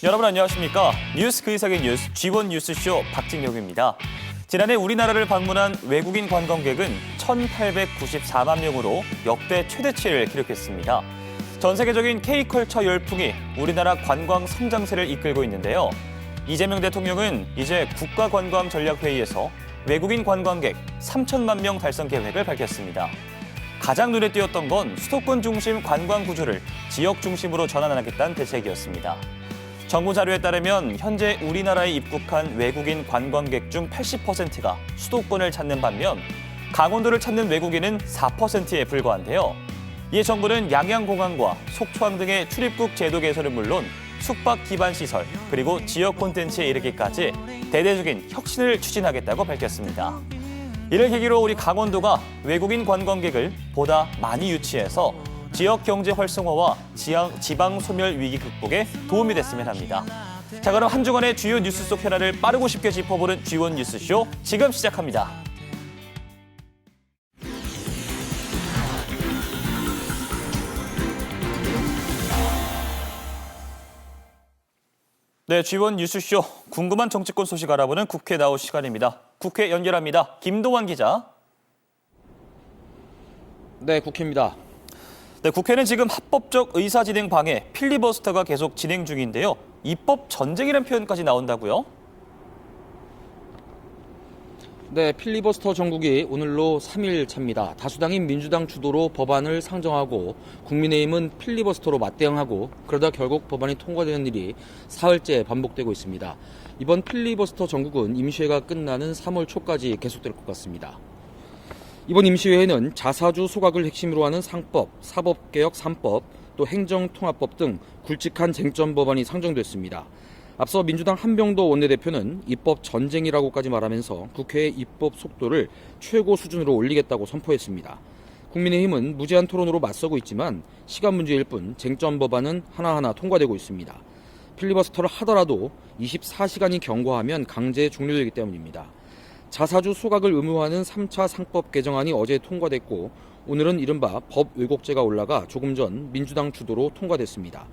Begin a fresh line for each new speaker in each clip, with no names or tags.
여러분 안녕하십니까? 뉴스 그 이상의 뉴스 G1 뉴스쇼 박진혁입니다. 지난해 우리나라를 방문한 외국인 관광객은 1,894만 명으로 역대 최대치를 기록했습니다. 전 세계적인 K컬처 열풍이 우리나라 관광 성장세를 이끌고 있는데요. 이재명 대통령은 이제 국가관광전략회의에서 외국인 관광객 3천만 명 달성 계획을 밝혔습니다. 가장 눈에 띄었던 건 수도권 중심 관광 구조를 지역 중심으로 전환하겠다는 대책이었습니다. 정부 자료에 따르면 현재 우리나라에 입국한 외국인 관광객 중 80%가 수도권을 찾는 반면 강원도를 찾는 외국인은 4%에 불과한데요. 이에 정부는 양양공항과 속초항 등의 출입국 제도 개선은 물론 숙박 기반 시설 그리고 지역 콘텐츠에 이르기까지 대대적인 혁신을 추진하겠다고 밝혔습니다. 이를 계기로 우리 강원도가 외국인 관광객을 보다 많이 유치해서 지역 경제 활성화와 지방 소멸 위기 극복에 도움이 됐으면 합니다. 자, 그럼 한 주간의 주요 뉴스 속 현안을 빠르고 쉽게 짚어보는 G1 뉴스쇼 지금 시작합니다. 네, G1 뉴스쇼 궁금한 정치권 소식 알아보는 국회 나올 시간입니다. 국회 연결합니다. 김도환 기자.
네, 국회입니다.
네, 국회는 지금 합법적 의사진행 방해, 필리버스터가 계속 진행 중인데요. 입법 전쟁이라는 표현까지 나온다고요?
네, 필리버스터 정국이 오늘로 3일 차입니다. 다수당인 민주당 주도로 법안을 상정하고 국민의힘은 필리버스터로 맞대응하고 그러다 결국 법안이 통과되는 일이 사흘째 반복되고 있습니다. 이번 필리버스터 정국은 임시회가 끝나는 3월 초까지 계속될 것 같습니다. 이번 임시회에는 자사주 소각을 핵심으로 하는 상법, 사법개혁 3법, 또 행정통합법 등 굵직한 쟁점 법안이 상정됐습니다. 앞서 민주당 한병도 원내대표는 입법 전쟁이라고까지 말하면서 국회의 입법 속도를 최고 수준으로 올리겠다고 선포했습니다. 국민의힘은 무제한 토론으로 맞서고 있지만 시간 문제일 뿐 쟁점 법안은 하나하나 통과되고 있습니다. 필리버스터를 하더라도 24시간이 경과하면 강제 종료되기 때문입니다. 자사주 소각을 의무화하는 3차 상법 개정안이 어제 통과됐고 오늘은 이른바 법 왜곡죄가 올라가 조금 전 민주당 주도로 통과됐습니다.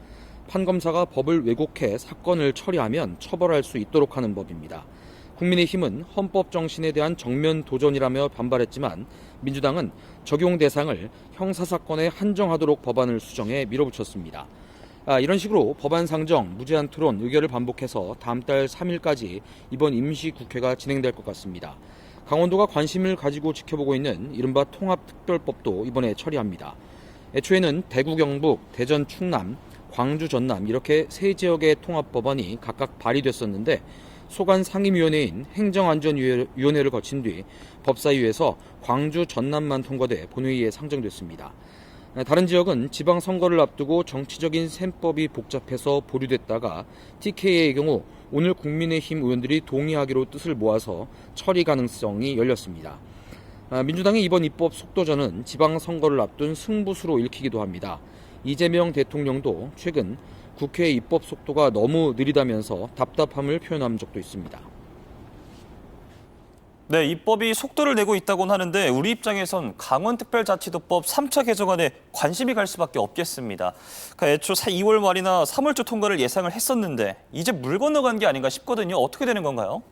판검사가 법을 왜곡해 사건을 처리하면 처벌할 수 있도록 하는 법입니다. 국민의힘은 헌법 정신에 대한 정면 도전이라며 반발했지만 민주당은 적용 대상을 형사사건에 한정하도록 법안을 수정해 밀어붙였습니다. 이런 식으로 법안 상정, 무제한 토론, 의결을 반복해서 다음 달 3일까지 이번 임시국회가 진행될 것 같습니다. 강원도가 관심을 가지고 지켜보고 있는 이른바 통합특별법도 이번에 처리합니다. 애초에는 대구 경북, 대전 충남, 광주 전남 이렇게 세 지역의 통합법안이 각각 발의됐었는데 소관 상임위원회인 행정안전위원회를 거친 뒤 법사위에서 광주 전남만 통과돼 본회의에 상정됐습니다. 다른 지역은 지방선거를 앞두고 정치적인 셈법이 복잡해서 보류됐다가 TK의 경우 오늘 국민의힘 의원들이 동의하기로 뜻을 모아서 처리 가능성이 열렸습니다. 민주당의 이번 입법 속도전은 지방선거를 앞둔 승부수로 읽히기도 합니다. 이재명 대통령도 최근 국회 입법 속도가 너무 느리다면서 답답함을 표현한 적도 있습니다.
네, 입법이 속도를 내고 있다고는 하는데 우리 입장에선 강원특별자치도법 3차 개정안에 관심이 갈 수밖에 없겠습니다. 그러니까 애초 2월 말이나 3월 초 통과를 예상을 했었는데 이제 물 건너간 게 아닌가 싶거든요. 어떻게 되는 건가요?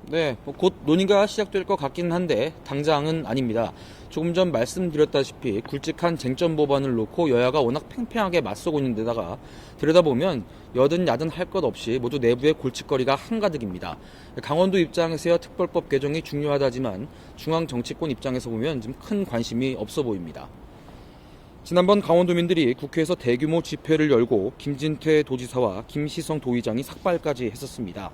네, 곧 논의가 시작될 것 같긴 한데 당장은 아닙니다. 조금 전 말씀드렸다시피 굵직한 쟁점 법안을 놓고 여야가 워낙 팽팽하게 맞서고 있는 데다가 들여다보면 여든 야든 할 것 없이 모두 내부의 골칫거리가 한가득입니다. 강원도 입장에서야 특별법 개정이 중요하다지만 중앙 정치권 입장에서 보면 좀 큰 관심이 없어 보입니다. 지난번 강원도민들이 국회에서 대규모 집회를 열고 김진태 도지사와 김시성 도의장이 삭발까지 했었습니다.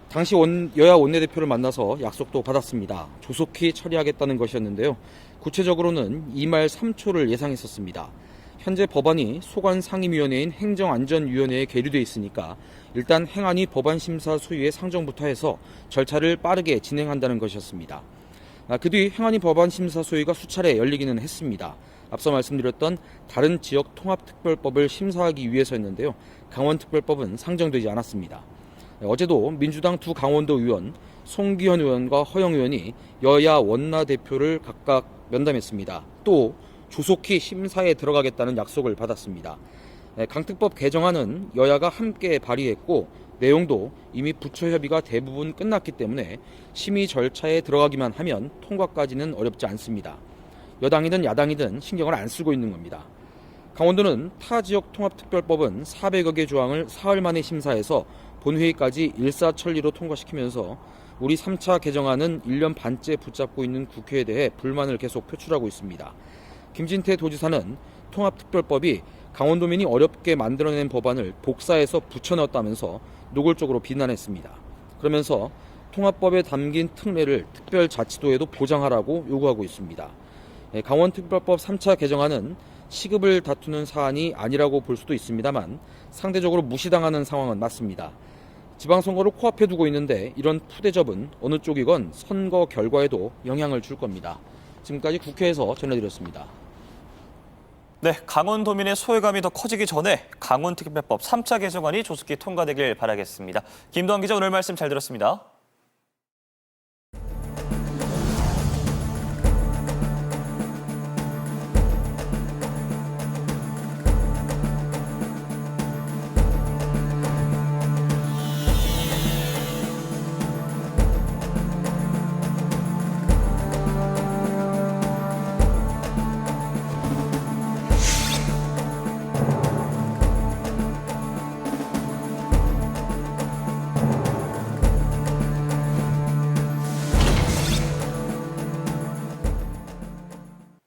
당시 여야 원내대표를 만나서 약속도 받았습니다. 조속히 처리하겠다는 것이었는데요. 구체적으로는 2말 3초를 예상했었습니다. 현재 법안이 소관상임위원회인 행정안전위원회에 계류돼 있으니까 일단 행안위 법안심사 소위의 상정부터 해서 절차를 빠르게 진행한다는 것이었습니다. 그 뒤 행안위 법안심사 소위가 수차례 열리기는 했습니다. 앞서 말씀드렸던 다른 지역 통합특별법을 심사하기 위해서였는데요. 강원특별법은 상정되지 않았습니다. 어제도 민주당 두 강원도 의원, 송기현 의원과 허영 의원이 여야 원내대표를 각각 면담했습니다. 또 조속히 심사에 들어가겠다는 약속을 받았습니다. 강특법 개정안은 여야가 함께 발의했고 내용도 이미 부처 협의가 대부분 끝났기 때문에 심의 절차에 들어가기만 하면 통과까지는 어렵지 않습니다. 여당이든 야당이든 신경을 안 쓰고 있는 겁니다. 강원도는 타 지역 통합특별법은 400여 개 조항을 사흘 만에 심사해서 본회의까지 일사천리로 통과시키면서 우리 3차 개정안은 1년 반째 붙잡고 있는 국회에 대해 불만을 계속 표출하고 있습니다. 김진태 도지사는 통합특별법이 강원도민이 어렵게 만들어낸 법안을 복사해서 붙여넣었다면서 노골적으로 비난했습니다. 그러면서 통합법에 담긴 특례를 특별자치도에도 보장하라고 요구하고 있습니다. 강원특별법 3차 개정안은 시급을 다투는 사안이 아니라고 볼 수도 있습니다만 상대적으로 무시당하는 상황은 맞습니다. 지방선거를 코앞에 두고 있는데 이런 푸대접은 어느 쪽이건 선거 결과에도 영향을 줄 겁니다. 지금까지 국회에서 전해드렸습니다.
네, 강원도민의 소외감이 더 커지기 전에 강원특별법 3차 개정안이 조속히 통과되길 바라겠습니다. 김도환 기자 오늘 말씀 잘 들었습니다.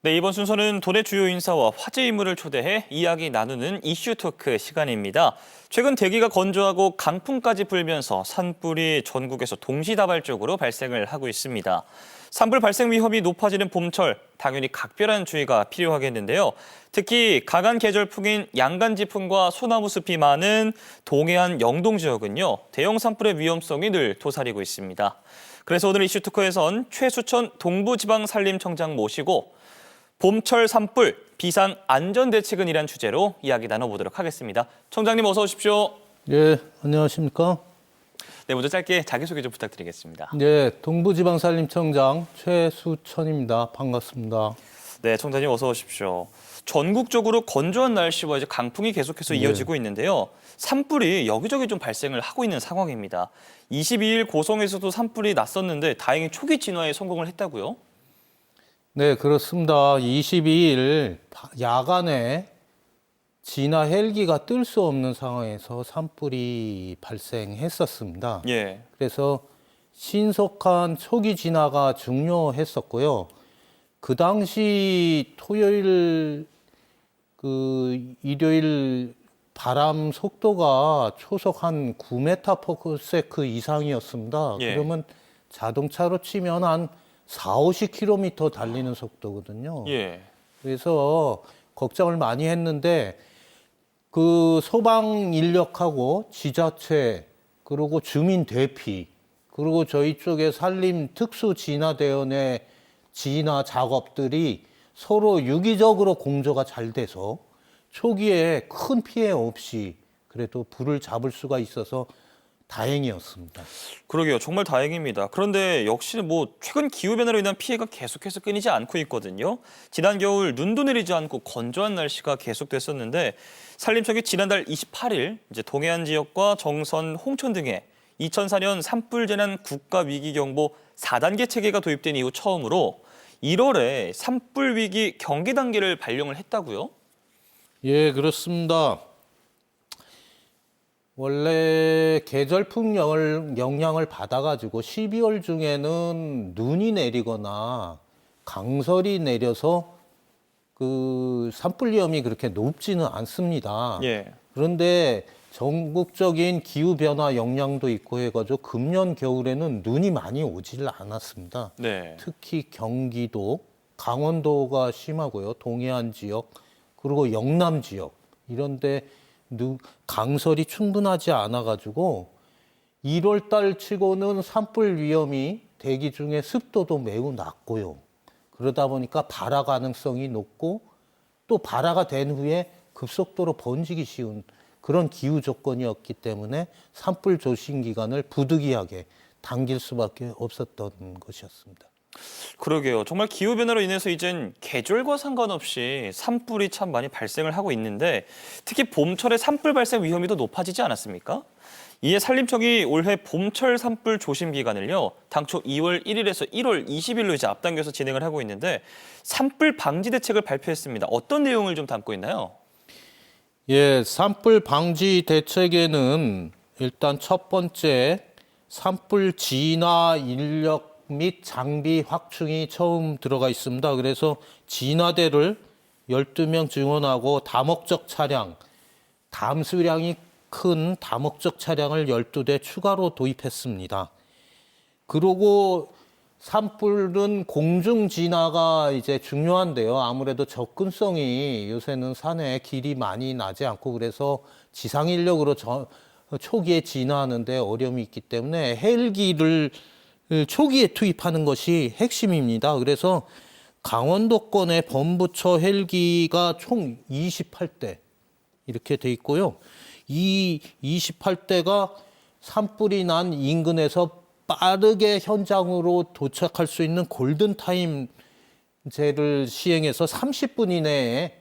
네, 이번 순서는 도내 주요 인사와 화제 인물을 초대해 이야기 나누는 이슈 토크 시간입니다. 최근 대기가 건조하고 강풍까지 불면서 산불이 전국에서 동시다발적으로 발생을 하고 있습니다. 산불 발생 위험이 높아지는 봄철, 당연히 각별한 주의가 필요하겠는데요. 특히 강한 계절풍인 양간지풍과 소나무 숲이 많은 동해안 영동 지역은요, 대형 산불의 위험성이 늘 도사리고 있습니다. 그래서 오늘 이슈 토크에선 최수천 동부지방산림청장 모시고 봄철 산불, 비상 안전대책은이란 주제로 이야기 나눠보도록 하겠습니다. 청장님 어서 오십시오.
네, 안녕하십니까?
네, 먼저 짧게 자기소개 좀 부탁드리겠습니다.
네, 동부지방산림청장 최수천입니다. 반갑습니다.
네, 청장님 어서 오십시오. 전국적으로 건조한 날씨와 이제 강풍이 계속해서 이어지고 있는데요. 산불이 여기저기 좀 발생을 하고 있는 상황입니다. 22일 고성에서도 산불이 났었는데 다행히 초기 진화에 성공을 했다고요?
네, 그렇습니다. 22일 야간에 진화 헬기가 뜰 수 없는 상황에서 산불이 발생했었습니다.
예.
그래서 신속한 초기 진화가 중요했었고요. 그 당시 토요일, 일요일 바람 속도가 초속 한 9m/s 이상이었습니다.
예.
그러면 자동차로 치면 한 40-50km 달리는 속도거든요.
예.
그래서 걱정을 많이 했는데 그 소방 인력하고 지자체 그리고 주민 대피 그리고 저희 쪽에 산림 특수 진화대원의 진화 작업들이 서로 유기적으로 공조가 잘 돼서 초기에 큰 피해 없이 그래도 불을 잡을 수가 있어서 다행이었습니다.
그러게요. 정말 다행입니다. 그런데 역시 최근 기후변화로 인한 피해가 계속해서 끊이지 않고 있거든요. 지난 겨울 눈도 내리지 않고 건조한 날씨가 계속됐었는데 산림청이 지난달 28일 이제 동해안 지역과 정선, 홍천 등에 2004년 산불 재난 국가위기경보 4단계 체계가 도입된 이후 처음으로 1월에 산불 위기 경계 단계를 발령을 했다고요?
예, 그렇습니다. 원래 계절풍 영향을 받아가지고 12월 중에는 눈이 내리거나 강설이 내려서 그 산불 위험이 그렇게 높지는 않습니다.
예.
그런데 전국적인 기후변화 영향도 있고 해가지고 금년 겨울에는 눈이 많이 오질 않았습니다.
네.
특히 경기도, 강원도가 심하고요. 동해안 지역, 그리고 영남 지역 이런데 강설이 충분하지 않아가지고 1월 달 치고는 산불 위험이 대기 중에 습도도 매우 낮고요. 그러다 보니까 발화 가능성이 높고 또 발화가 된 후에 급속도로 번지기 쉬운 그런 기후 조건이었기 때문에 산불 조심 기간을 부득이하게 당길 수밖에 없었던 것이었습니다.
그러게요. 정말 기후변화로 인해서 이젠 계절과 상관없이 산불이 참 많이 발생을 하고 있는데 특히 봄철에 산불 발생 위험이 더 높아지지 않았습니까? 이에 산림청이 올해 봄철 산불 조심 기간을요, 당초 2월 1일에서 1월 20일로 이제 앞당겨서 진행을 하고 있는데 산불 방지 대책을 발표했습니다. 어떤 내용을 좀 담고 있나요?
예, 산불 방지 대책에는 일단 첫 번째 산불 진화 인력 및 장비 확충이 처음 들어가 있습니다. 그래서 진화대를 12명 증원하고 다목적 차량, 담수량이 큰 다목적 차량을 12대 추가로 도입했습니다. 그리고 산불은 공중 진화가 이제 중요한데요. 아무래도 접근성이 요새는 산에 길이 많이 나지 않고 그래서 지상 인력으로 초기에 진화하는데 어려움이 있기 때문에 헬기를 초기에 투입하는 것이 핵심입니다. 그래서 강원도권의 범부처 헬기가 총 28대 이렇게 돼 있고요. 이 28대가 산불이 난 인근에서 빠르게 현장으로 도착할 수 있는 골든타임제를 시행해서 30분 이내에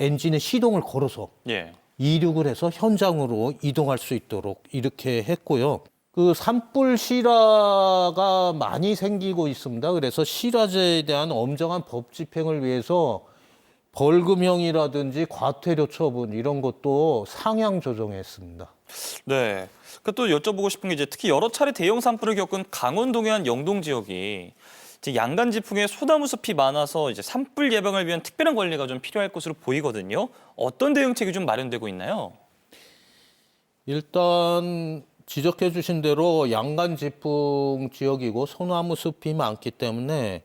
엔진의 시동을 걸어서
예.
이륙을 해서 현장으로 이동할 수 있도록 이렇게 했고요. 산불 실화가 많이 생기고 있습니다. 그래서 실화제에 대한 엄정한 법 집행을 위해서 벌금형이라든지 과태료 처분 이런 것도 상향 조정했습니다.
네. 또 여쭤보고 싶은 게 이제 특히 여러 차례 대형 산불을 겪은 강원 동해안 영동 지역이 이제 양간 지풍에 소나무 숲이 많아서 이제 산불 예방을 위한 특별한 관리가 좀 필요할 것으로 보이거든요. 어떤 대응책이 좀 마련되고 있나요?
일단 지적해 주신 대로 양간 지풍 지역이고 소나무 숲이 많기 때문에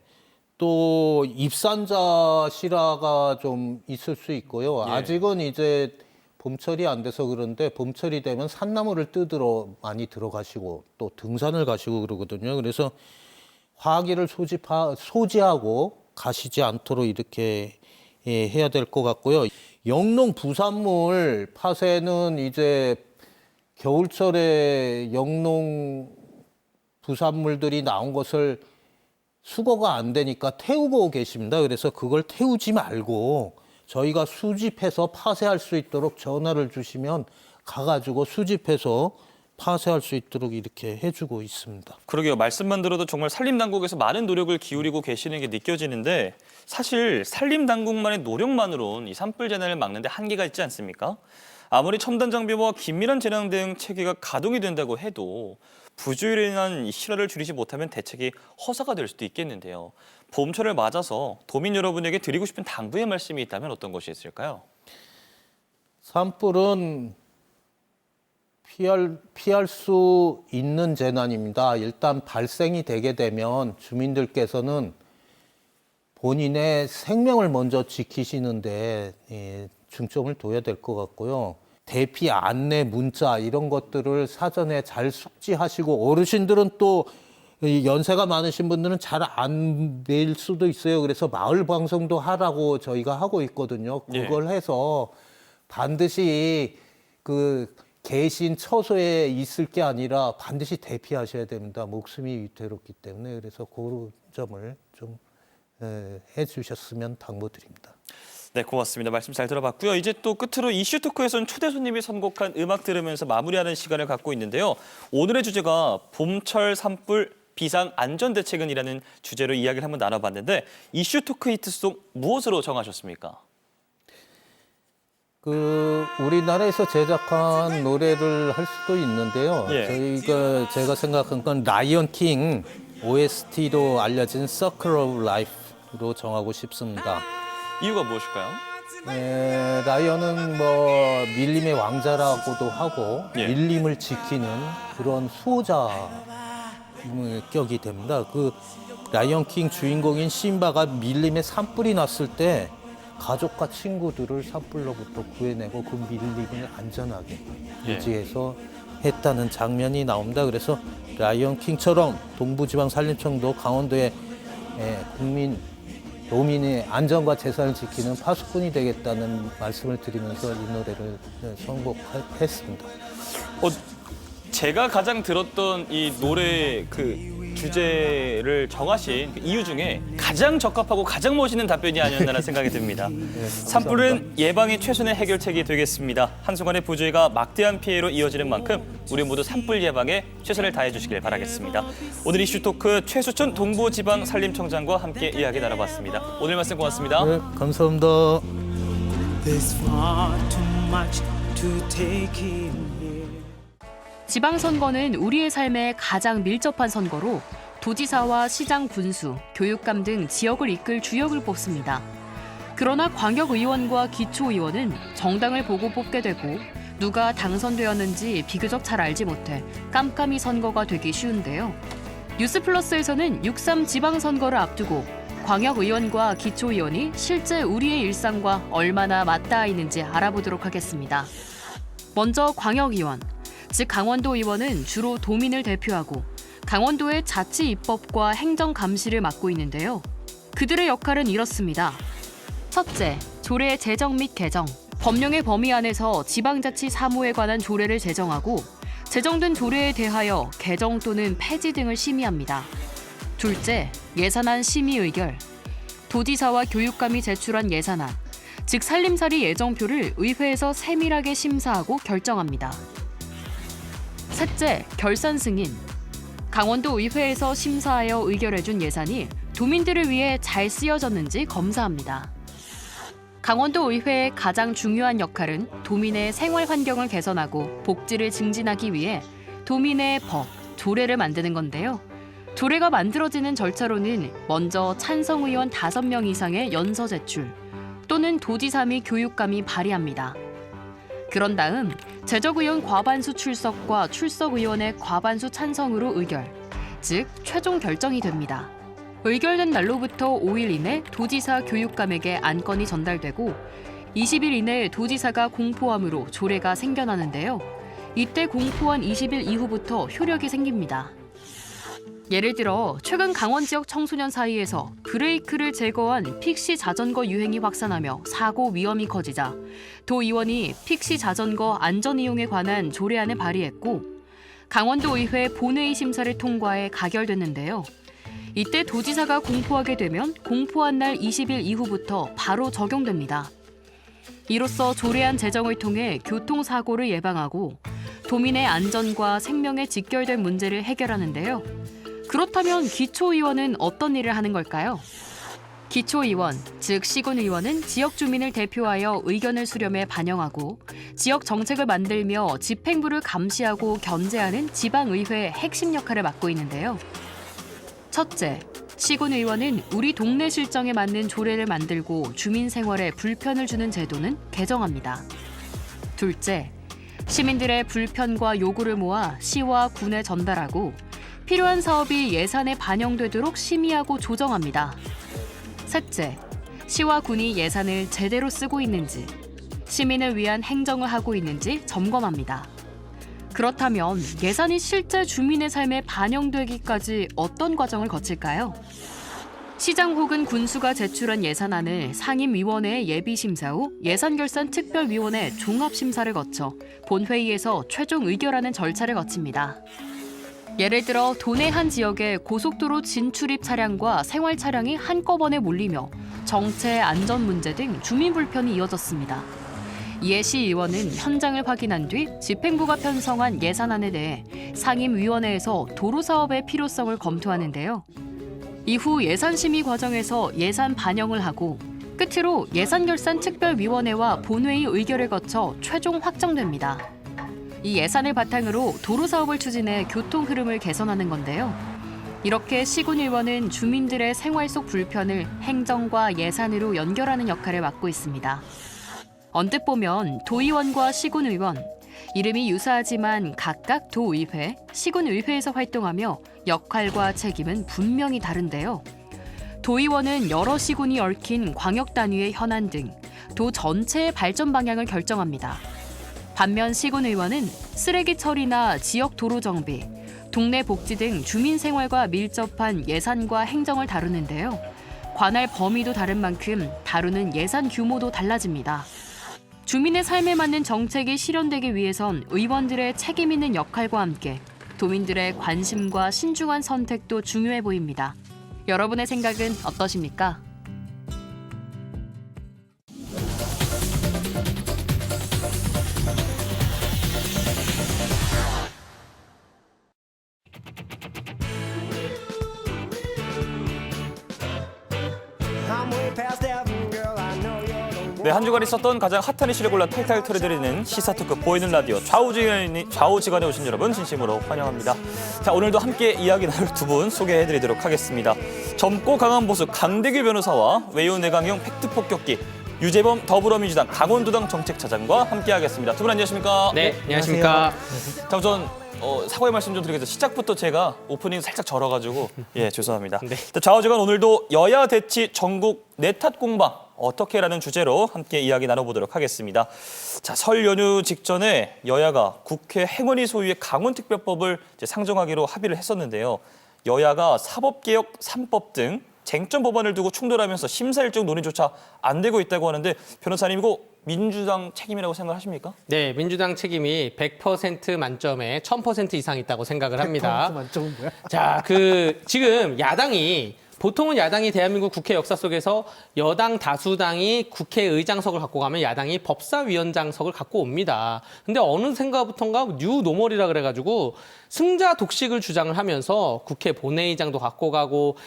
또 입산자 실화가 좀 있을 수 있고요.
예.
아직은 이제 봄철이 안 돼서 그런데 봄철이 되면 산나무를 뜯으러 많이 들어가시고 또 등산을 가시고 그러거든요. 그래서 화기를 소지하고 가시지 않도록 이렇게 해야 될 것 같고요. 영농 부산물 파쇄는 이제 겨울철에 영농 부산물들이 나온 것을 수거가 안 되니까 태우고 계십니다. 그래서 그걸 태우지 말고 저희가 수집해서 파쇄할 수 있도록 전화를 주시면 가가지고 수집해서 파쇄할 수 있도록 이렇게 해주고 있습니다.
그러게요. 말씀만 들어도 정말 산림당국에서 많은 노력을 기울이고 계시는 게 느껴지는데 사실 산림당국만의 노력만으로는 이 산불 재난을 막는 데 한계가 있지 않습니까? 아무리 첨단 장비와 긴밀한 재난 대응 체계가 가동이 된다고 해도 부주의로 인한 이 실화를 줄이지 못하면 대책이 허사가 될 수도 있겠는데요. 봄철을 맞아서 도민 여러분에게 드리고 싶은 당부의 말씀이 있다면 어떤 것이 있을까요?
산불은 피할 수 있는 재난입니다. 일단 발생이 되게 되면 주민들께서는 본인의 생명을 먼저 지키시는데 중점을 둬야 될 것 같고요. 대피 안내 문자 이런 것들을 사전에 잘 숙지하시고 어르신들은 또 연세가 많으신 분들은 잘 안 뵐 수도 있어요. 그래서 마을 방송도 하라고 저희가 하고 있거든요. 그걸 해서 반드시 계신 처소에 있을 게 아니라 반드시 대피하셔야 됩니다. 목숨이 위태롭기 때문에. 그래서 그 점을 좀 해주셨으면 당부드립니다.
네, 고맙습니다. 말씀 잘 들어봤고요. 이제 또 끝으로 이슈 토크에서는 초대 손님이 선곡한 음악 들으면서 마무리하는 시간을 갖고 있는데요. 오늘의 주제가 봄철 산불 비상 안전 대책은이라는 주제로 이야기를 한번 나눠봤는데 이슈 토크 히트송 무엇으로 정하셨습니까?
우리나라에서 제작한 노래를 할 수도 있는데요.
예.
제가 생각한 건 라이언 킹 OST로 알려진 Circle of Life로 정하고 싶습니다.
이유가 무엇일까요?
라이언은 밀림의 왕자라고도 하고
예.
밀림을 지키는 그런 수호자 격이 됩니다. 라이언 킹 주인공인 심바가 밀림에 산불이 났을 때 가족과 친구들을 산불로부터 구해내고 그 밀림을 안전하게 유지해서 했다는 장면이 나옵니다. 그래서 라이언 킹처럼 동부지방산림청도 강원도의 도민의 안전과 재산을 지키는 파수꾼이 되겠다는 말씀을 드리면서 이 노래를 선곡했습니다.
제가 가장 들었던 이 노래 주제를 정하신 그 이유 중에 가장 적합하고 가장 멋있는 답변이 아니었나라는 생각이 듭니다. 산불은 예방이 최선의 해결책이 되겠습니다. 한순간의 부주의가 막대한 피해로 이어지는 만큼 우리 모두 산불 예방에 최선을 다해 주시길 바라겠습니다. 오늘 이슈 토크 최수천 동부지방산림청장과 함께 이야기 나눠봤습니다. 오늘 말씀 고맙습니다.
네, 감사합니다.
There's far too much to take in here.
지방선거는 우리의 삶에 가장 밀접한 선거로 도지사와 시장, 군수, 교육감 등 지역을 이끌 주역을 뽑습니다. 그러나 광역의원과 기초의원은 정당을 보고 뽑게 되고 누가 당선되었는지 비교적 잘 알지 못해 깜깜이 선거가 되기 쉬운데요. 뉴스플러스에서는 6.3 지방선거를 앞두고 광역의원과 기초의원이 실제 우리의 일상과 얼마나 맞닿아 있는지 알아보도록 하겠습니다. 먼저 광역의원, 즉 강원도 의원은 주로 도민을 대표하고 강원도의 자치 입법과 행정 감시를 맡고 있는데요. 그들의 역할은 이렇습니다. 첫째, 조례 제정 및 개정. 법령의 범위 안에서 지방자치 사무에 관한 조례를 제정하고 제정된 조례에 대하여 개정 또는 폐지 등을 심의합니다. 둘째, 예산안 심의 의결. 도지사와 교육감이 제출한 예산안, 즉 살림살이 예정표를 의회에서 세밀하게 심사하고 결정합니다. 셋째, 결산 승인. 강원도 의회에서 심사하여 의결해준 예산이 도민들을 위해 잘 쓰여졌는지 검사합니다. 강원도 의회의 가장 중요한 역할은 도민의 생활 환경을 개선하고 복지를 증진하기 위해 도민의 법, 조례를 만드는 건데요. 조례가 만들어지는 절차로는 먼저 찬성 의원 5명 이상의 연서 제출 또는 도지사 및 교육감이 발의합니다. 그런 다음 제적의원 과반수 출석과 출석의원의 과반수 찬성으로 의결, 즉 최종 결정이 됩니다. 의결된 날로부터 5일 이내 도지사 교육감에게 안건이 전달되고 20일 이내 도지사가 공포함으로 조례가 생겨나는데요. 이때 공포한 20일 이후부터 효력이 생깁니다. 예를 들어 최근 강원 지역 청소년 사이에서 브레이크를 제거한 픽시 자전거 유행이 확산하며 사고 위험이 커지자 도의원이 픽시 자전거 안전 이용에 관한 조례안을 발의했고 강원도 의회 본회의 심사를 통과해 가결됐는데요. 이때 도지사가 공포하게 되면 공포한 날 20일 이후부터 바로 적용됩니다. 이로써 조례안 제정을 통해 교통사고를 예방하고 도민의 안전과 생명에 직결된 문제를 해결하는데요. 그렇다면 기초의원은 어떤 일을 하는 걸까요? 기초의원, 즉 시군의원은 지역 주민을 대표하여 의견을 수렴해 반영하고 지역 정책을 만들며 집행부를 감시하고 견제하는 지방의회의 핵심 역할을 맡고 있는데요. 첫째, 시군의원은 우리 동네 실정에 맞는 조례를 만들고 주민 생활에 불편을 주는 제도는 개정합니다. 둘째, 시민들의 불편과 요구를 모아 시와 군에 전달하고 필요한 사업이 예산에 반영되도록 심의하고 조정합니다. 셋째, 시와 군이 예산을 제대로 쓰고 있는지, 시민을 위한 행정을 하고 있는지 점검합니다. 그렇다면 예산이 실제 주민의 삶에 반영되기까지 어떤 과정을 거칠까요? 시장 혹은 군수가 제출한 예산안을 상임위원회의 예비심사 후 예산결산특별위원회 종합심사를 거쳐 본회의에서 최종 의결하는 절차를 거칩니다. 예를 들어 도내 한 지역에 고속도로 진출입 차량과 생활 차량이 한꺼번에 몰리며 정체, 안전 문제 등 주민 불편이 이어졌습니다. 이에 시의원은 현장을 확인한 뒤 집행부가 편성한 예산안에 대해 상임위원회에서 도로 사업의 필요성을 검토하는데요. 이후 예산심의 과정에서 예산 반영을 하고 끝으로 예산결산특별위원회와 본회의 의결을 거쳐 최종 확정됩니다. 이 예산을 바탕으로 도로 사업을 추진해 교통 흐름을 개선하는 건데요. 이렇게 시군의원은 주민들의 생활 속 불편을 행정과 예산으로 연결하는 역할을 맡고 있습니다. 언뜻 보면 도의원과 시군의원, 이름이 유사하지만 각각 도의회, 시군의회에서 활동하며 역할과 책임은 분명히 다른데요. 도의원은 여러 시군이 얽힌 광역단위의 현안 등 도 전체의 발전 방향을 결정합니다. 반면 시군의원은 쓰레기 처리나 지역 도로 정비, 동네 복지 등 주민 생활과 밀접한 예산과 행정을 다루는데요. 관할 범위도 다른 만큼 다루는 예산 규모도 달라집니다. 주민의 삶에 맞는 정책이 실현되기 위해선 의원들의 책임 있는 역할과 함께 도민들의 관심과 신중한 선택도 중요해 보입니다. 여러분의 생각은 어떠십니까?
I'm way past heaven, girl. I know you're the one.
네, 한 주간 있었던 가장 핫한 이슈를 골라 탈탈 털어드리는 시사토크 보이는 라디오 좌우지간에 오신 여러분 진심으로 환영합니다. 자, 오늘도 함께 이야기 나눌 두 분 소개해드리도록 하겠습니다. 젊고 강한 보수 강대규 변호사와 외유 내강형 팩트 폭격기 유재범 더불어민주당 강원도당 정책차장과 함께하겠습니다. 두 분 안녕하십니까?
네, 안녕하십니까.
자, 우선 사과의 말씀 좀 드리겠습니다. 시작부터 제가 오프닝 살짝 절어가지고 예, 죄송합니다.
네.
자, 좌우지간 오늘도 여야 대치 전국 내탓 공방 어떻게라는 주제로 함께 이야기 나눠보도록 하겠습니다. 자, 설 연휴 직전에 여야가 국회 행원위 소유의 강원특별법을 이제 상정하기로 합의를 했었는데요. 여야가 사법개혁 3법 등 쟁점 법안을 두고 충돌하면서 심사 일정 논의조차 안 되고 있다고 하는데 변호사님 이거 민주당 책임이라고 생각하십니까?
네, 민주당 책임이 100% 만점에 1000% 이상 있다고 생각을 합니다.
100% 만점은 뭐야?
자, 지금 야당이 보통은 야당이 대한민국 국회 역사 속에서 여당 다수당이 국회의장석을 갖고 가면 야당이 법사위원장석을 갖고 옵니다. 근데 어느샌가부턴가 뉴 노멀이라 그래가지고 승자 독식을 주장을 하면서 국회 본회의장도 갖고 가고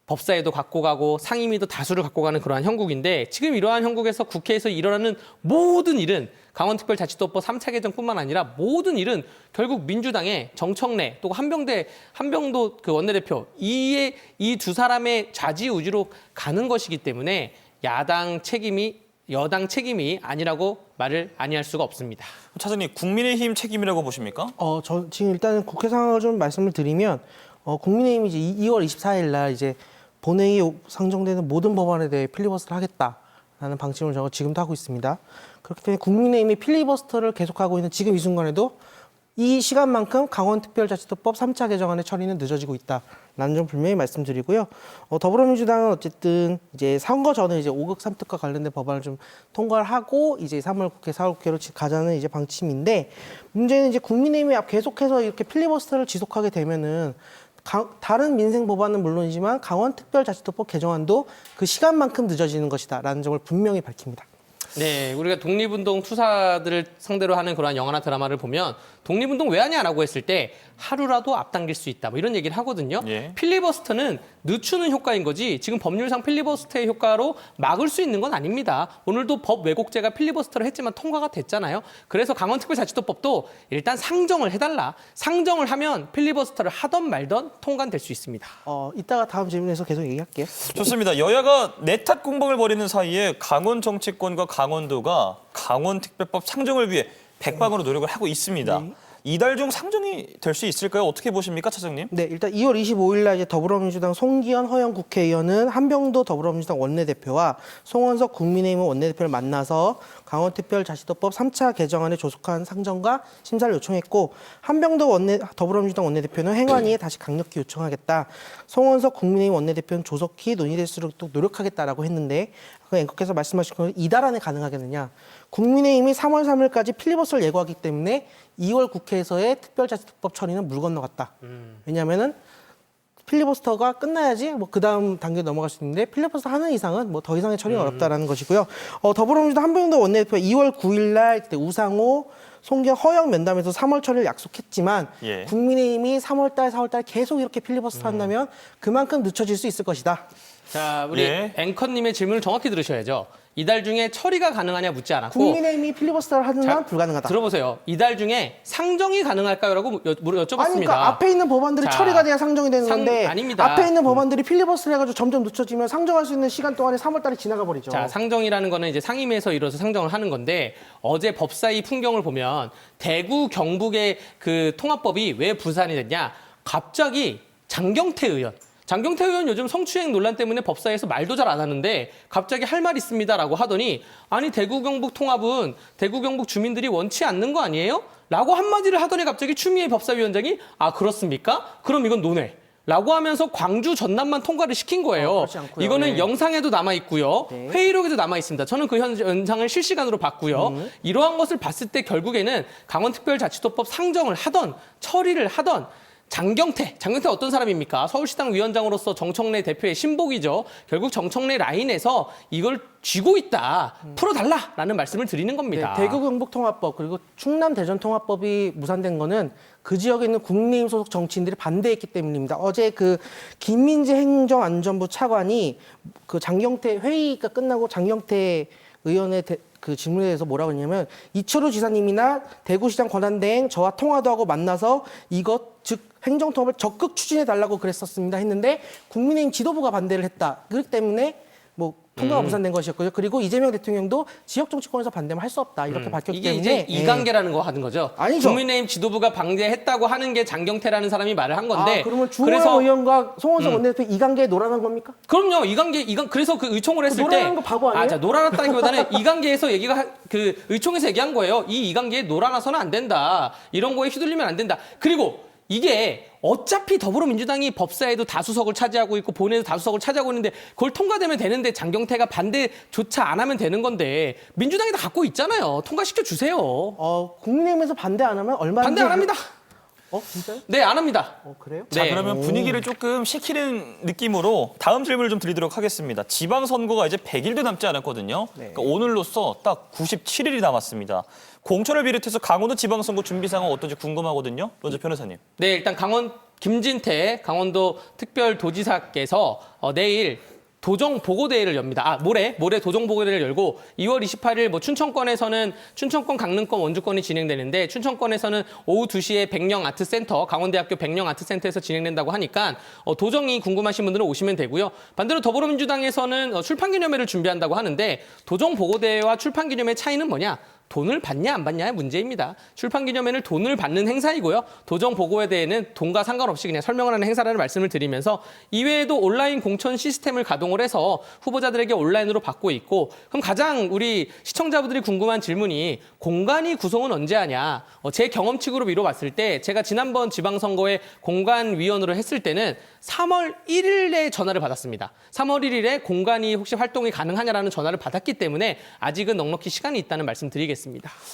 법사위도 갖고 가고 상임위도 다수를 갖고 가는 그러한 형국인데 지금 이러한 형국에서 국회에서 일어나는 모든 일은 강원특별자치도법 3차 개정뿐만 아니라 모든 일은 결국 민주당의 정청래 또 한병도 그 원내대표 이 두 사람의 좌지우지로 가는 것이기 때문에 야당 책임이 여당 책임이 아니라고 말을 아니할 수가 없습니다.
차장님 국민의힘 책임이라고 보십니까?
저 지금 일단 국회 상황을 좀 말씀을 드리면 국민의힘이 이제 2월 24일 날 이제 본회의에 상정되는 모든 법안에 대해 필리버스터를 하겠다라는 방침을 저가 지금도 하고 있습니다. 그렇기 때문에 국민의힘이 필리버스터를 계속하고 있는 지금 이 순간에도 이 시간만큼 강원특별자치도법 3차 개정안의 처리는 늦어지고 있다라는 점 분명히 말씀드리고요. 더불어민주당은 어쨌든 이제 선거 전에 이제 5급 3특과 관련된 법안을 좀 통과를 하고 이제 3월 국회, 4월 국회로 가자는 이제 방침인데 문제는 이제 국민의힘이 계속해서 이렇게 필리버스터를 지속하게 되면은 다른 민생 법안은 물론이지만 강원특별자치도법 개정안도 그 시간만큼 늦어지는 것이다라는 점을 분명히 밝힙니다.
네, 우리가 독립운동 투사들을 상대로 하는 그러한 영화나 드라마를 보면 독립운동 왜 하냐라고 했을 때 하루라도 앞당길 수 있다 뭐 이런 얘기를 하거든요.
예.
필리버스터는 늦추는 효과인 거지 지금 법률상 필리버스터의 효과로 막을 수 있는 건 아닙니다. 오늘도 법 왜곡죄가 필리버스터를 했지만 통과가 됐잖아요. 그래서 강원특별자치도법도 일단 상정을 해달라. 상정을 하면 필리버스터를 하던 말던 통과될 수 있습니다.
이따가 다음 질문에서 계속 얘기할게요.
좋습니다. 여야가 내탓 공방을 벌이는 사이에 강원 정치권과 강원도가 강원특별법 상정을 위해 백방으로 노력을 하고 있습니다.
네.
이달 중 상정이 될 수 있을까요? 어떻게 보십니까, 차장님?
네, 일단 2월 25일 날 이제 더불어민주당 송기현 허영 국회의원은 한병도 더불어민주당 원내대표와 송원석 국민의힘 원내대표를 만나서 강원특별자치도법 3차 개정안에 조속한 상정과 심사를 요청했고 한병도 더불어민주당 원내대표는 행안위에 다시 강력히 요청하겠다. 송원석 국민의힘 원내대표는 조속히 논의될 수 있도록 노력하겠다라고 했는데 그 앵커께서 말씀하신 건 이달 안에 가능하겠느냐. 국민의힘이 3월 3일까지 필리버스터를 예고하기 때문에 2월 국회에서의 특별자치도법 처리는 물 건너갔다. 왜냐하면은 필리버스터가 끝나야지 뭐 그 다음 단계 넘어갈 수 있는데 필리버스터 하는 이상은 뭐 더 이상의 처리는 어렵다라는 것이고요. 더불어민주당 한병도 원내대표가 2월 9일 날 그때 우상호, 송기현, 허영 면담에서 3월 처리를 약속했지만
예.
국민의힘이 3월달, 4월달 계속 이렇게 필리버스터 한다면 그만큼 늦춰질 수 있을 것이다.
자, 우리
예.
앵커님의 질문을 정확히 들으셔야죠. 이달 중에 처리가 가능하냐 묻지 않았고
국민의힘이 필리버스터를 하는 한 불가능하다.
들어보세요. 이달 중에 상정이 가능할까요?라고 여쭤봤습니다.
아니, 그러니까 앞에 있는 법안들이
자,
처리가 돼야 상정이 되는 건데
아닙니다.
앞에 있는 법안들이 필리버스터를 해가지고 점점 늦춰지면 상정할 수 있는 시간 동안에 3월달에 지나가 버리죠.
자, 상정이라는 거는 이제 상임위에서 이뤄서 상정을 하는 건데 어제 법사위 풍경을 보면 대구 경북의 그 통합법이 왜 부산이 됐냐? 갑자기 장경태 의원 요즘 성추행 논란 때문에 법사위에서 말도 잘 안 하는데 갑자기 할 말 있습니다라고 하더니 아니 대구 경북 통합은 대구 경북 주민들이 원치 않는 거 아니에요? 라고 한마디를 하더니 갑자기 추미애 법사위원장이 아 그렇습니까? 그럼 이건 논외. 라고 하면서 광주 전남만 통과를 시킨 거예요.
그렇지 않고요.
이거는
네.
영상에도 남아 있고요.
네.
회의록에도 남아 있습니다. 저는 그 영상을 실시간으로 봤고요. 이러한 것을 봤을 때 결국에는 강원특별자치도법 상정을 하던 처리를 하던 장경태 어떤 사람입니까? 서울시당 위원장으로서 정청래 대표의 신복이죠. 결국 정청래 라인에서 이걸 쥐고 있다. 풀어달라라는 말씀을 드리는 겁니다.
네, 대구경북통합법 그리고 충남대전통합법이 무산된 거는 그 지역에 있는 국민의힘 소속 정치인들이 반대했기 때문입니다. 어제 그 김민재 행정안전부 차관이 그 장경태 회의가 끝나고 장경태 의원의 그 질문에 대해서 뭐라고 했냐면 이철우 지사님이나 대구시장 권한대행 저와 통화도 하고 만나서 이것 즉 행정통합을 적극 추진해 달라고 그랬었습니다 했는데 국민의힘 지도부가 반대를 했다. 그렇기 때문에 뭐 통과가 무산된 것이었고요. 그리고 이재명 대통령도 지역 정치권에서 반대면 할 수 없다 이렇게 밝혔기
이게
때문에
이제 이관계라는 거 하는 거죠.
아니죠.
국민의힘 지도부가 반대했다고 하는 게 장경태라는 사람이 말을 한 건데.
그러면 주호영 의원과 송원석 원내대표 이관계에 놀아난 겁니까?
그럼요. 그래서 그 의총을 했을 때.
놀아나는 거 바보 아니에요?
자, 놀아났다기보다는 이관계에서 그 의총에서 얘기한 거예요. 이 이관계에 놀아나서는 안 된다. 이런 거에 휘둘리면 안 된다. 그리고 이게 어차피 더불어민주당이 법사에도 다수석을 차지하고 있고 본회의도 다수석을 차지하고 있는데 그걸 통과되면 되는데 장경태가 반대조차 안 하면 되는 건데 민주당이 다 갖고 있잖아요. 통과시켜 주세요.
국민의힘에서 반대 안 하면 얼마든지
반대 안 합니다.
진짜요?
네, 안 합니다.
그래요?
자,
네.
그러면 분위기를 조금 식히는 느낌으로 다음 질문을 좀 드리도록 하겠습니다. 지방선거가 이제 100일도 남지 않았거든요. 그러니까 오늘로써 딱 97일이 남았습니다. 공천을 비롯해서 강원도 지방선거 준비 상황 어떤지 궁금하거든요. 먼저 변호사님.
네, 일단 김진태 강원도 특별도지사께서 내일 도정 보고대회를 엽니다. 모레 도정 보고대회를 열고 2월 28일 춘천권에서는 춘천권, 강릉권, 원주권이 진행되는데 춘천권에서는 오후 2시에 백령 아트센터, 강원대학교 백령 아트센터에서 진행된다고 하니까 도정이 궁금하신 분들은 오시면 되고요. 반대로 더불어민주당에서는 출판기념회를 준비한다고 하는데 도정 보고대회와 출판기념회 차이는 뭐냐? 돈을 받냐 안 받냐의 문제입니다. 출판기념회는 돈을 받는 행사이고요. 도정보고에 대해는 돈과 상관없이 그냥 설명을 하는 행사라는 말씀을 드리면서 이외에도 온라인 공천 시스템을 가동을 해서 후보자들에게 온라인으로 받고 있고 그럼 가장 우리 시청자분들이 궁금한 질문이 공관위 구성은 언제 하냐. 제 경험칙으로 미뤄봤을 때 제가 지난번 지방선거에 공관위원으로 했을 때는 3월 1일에 전화를 받았습니다. 3월 1일에 공관위 혹시 활동이 가능하냐라는 전화를 받았기 때문에 아직은 넉넉히 시간이 있다는 말씀 드리겠습니다.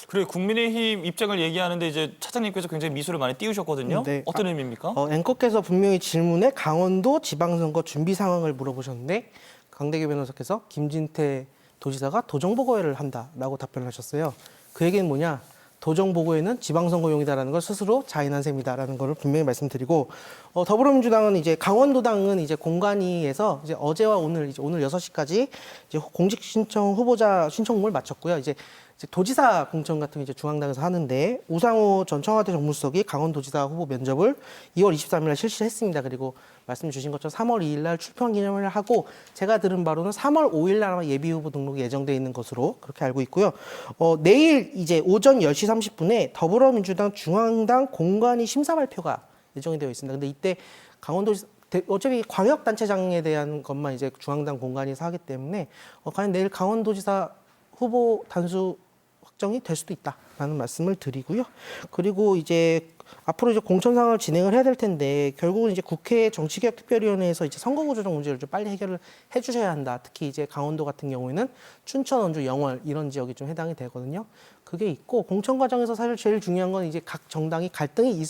그리고 국민의힘 입장을 얘기하는데 이제 차장님께서 굉장히 미소를 많이 띄우셨거든요.
네.
어떤 의미입니까?
앵커께서 분명히 질문에 강원도 지방선거 준비 상황을 물어보셨는데 강대규 변호사께서 김진태 도지사가 도정보고회를 한다라고 답변을 하셨어요. 그 얘기는 뭐냐? 도정보고회는 지방선거용이다라는 걸 스스로 자인한 셈이다라는 걸 분명히 말씀드리고 더불어민주당은 이제 강원도당은 이제 공관위에서 이제 어제와 오늘 6시까지 이제 공직 신청 후보자 신청을 마쳤고요. 이제 도지사 공천 같은 게 이제 중앙당에서 하는데 우상호 전 청와대 정무수석이 강원도지사 후보 면접을 2월 23일 날 실시했습니다. 그리고 말씀 주신 것처럼 3월 2일 날 출판 기념회를 하고 제가 들은 바로는 3월 5일 날 아마 예비 후보 등록이 예정돼 있는 것으로 그렇게 알고 있고요. 내일 이제 오전 10시 30분에 더불어민주당 중앙당 공관위 심사 발표가 예정이 되어 있습니다. 근데 이때 강원도지사 어차피 광역단체장에 대한 것만 이제 중앙당 공관위에서 하기 때문에 과연 내일 강원도지사 후보 단수 확정이 될 수도 있다라는 말씀을 드리고요. 그리고 이제 앞으로 이제 공천 상황을 진행을 해야 될 텐데 결국은 이제 국회 정치개혁특별위원회에서 이제 선거구 조정 문제를 좀 빨리 해결을 해주셔야 한다. 특히 이제 강원도 같은 경우에는 춘천, 원주, 영월 이런 지역이 좀 해당이 되거든요. 그게 있고 공천 과정에서 사실 제일 중요한 건 이제 각 정당이 갈등이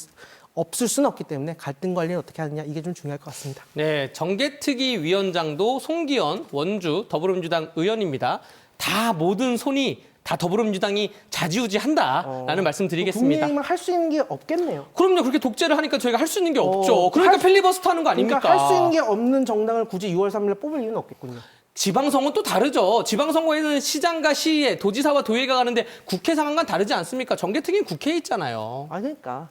없을 수는 없기 때문에 갈등 관리를 어떻게 하느냐 이게 좀 중요할 것 같습니다.
네, 정개특위 위원장도 송기현 원주 더불어민주당 의원입니다. 다 모든 손이 다 더불어민주당이 좌지우지한다라는 말씀 드리겠습니다.
국민의힘은 할 수 있는 게 없겠네요.
그럼요. 그렇게 독재를 하니까 저희가 할 수 있는 게 없죠. 그러니까 필리버스터 하는 거 아닙니까?
그러니까 할 수 있는 게 없는 정당을 굳이 6월 3일에 뽑을 이유는 없겠군요.
지방선거는 또 다르죠. 지방선거에는 시장과 시의 도지사와 도의회가 가는데 국회 상황과는 다르지 않습니까? 정개특위는 국회에 있잖아요.
그러니까.